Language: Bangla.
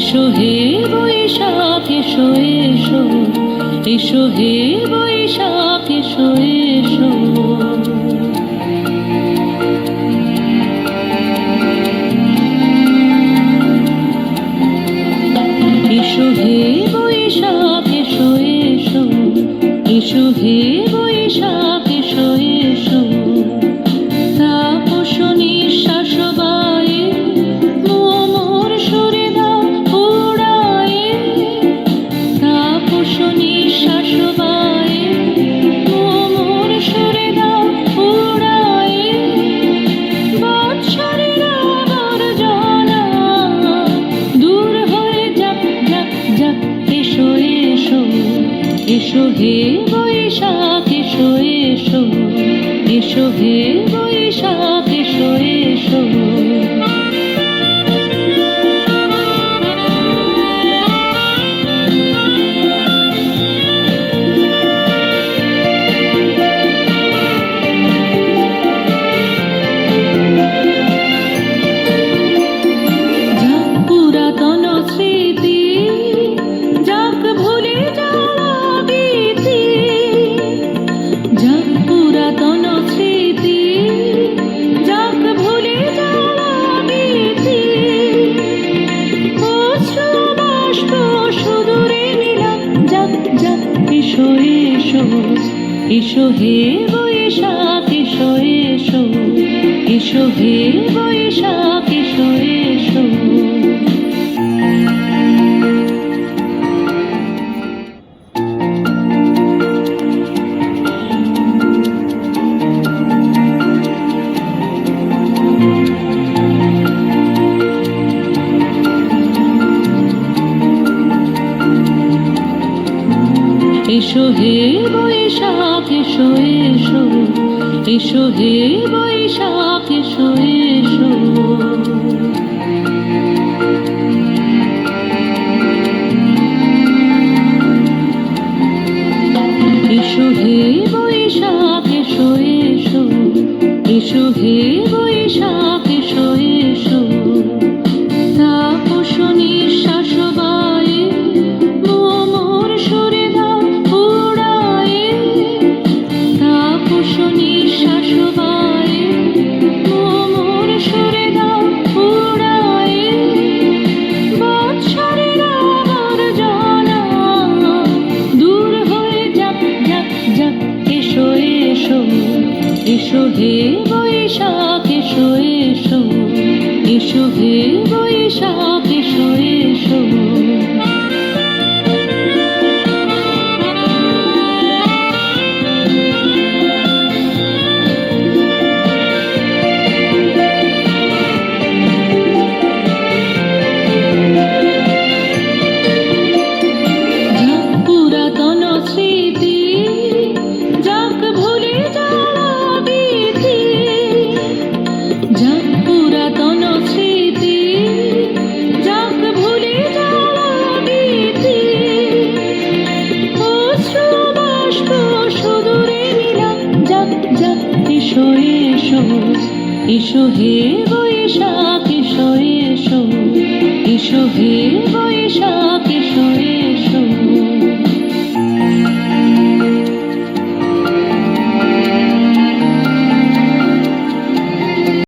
এসো হে বৈশাখ এসো এসো, এসো হে বৈশাখ এসো এসো। এসো হে বৈশাখ এসো এসো, এসো হে বৈশাখ এসো এসো। তাপস নিঃশ্বাস বায়ে মোর সুরে দাও উড়ায়ে, তাপস নিঃশ্বাস বায়ে মোর সুরে দাও উড়ায়ে। বৎসরের আবর্জনা দূর হয়ে যাক যাক যাক। এসো এসো, এসো হে বৈশাখ এসো এসো, এসো হে বৈশাখ এসো এসো। যাক পুরাতন স্মৃতি, যাক ভুলে যাওয়া গীতি, যাক পুরাতন স্মৃতি, যাক ভুলে যাওয়া গীতি। অশ্রু বাষ্প সুদূরে নীলাভ যাক যাক। এসো এসো, এসো হে বৈশাখ এসো এসো, এসো হে বৈশাখ এসো এসো। এসো হে বৈশাখ এসো এসো, এসো হে বৈশাখ এসো এসো। এসো হে বৈশাখ এসো এসো, এসো হে বৈশাখ এসো এসো। তাপস নিঃশ্বাস বায়ে মোর সুরে দাও উড়ায়ে, তাপস নিঃশ্বাস বায়ে মোর সুরে দাও উড়ায়ে। বৎসরের আবর্জনা দূর হয়ে যাক যাক যাক। এসো এসো, এসো হে বৈশাখ এসো এসো, এসো হে বৈশাখ এসো এসো। যাক পুরাতন স্মৃতি, যাক ভুলে যাওয়া গীতি, যাক পুরাতন স্মৃতি, যাক ভুলে যাওয়া গীতি। অশ্রু বাষ্প সুদূরে নীলাভ যাক যাক। এসো এসো, এসো হে বৈশাখ এসো এসো, এসো হে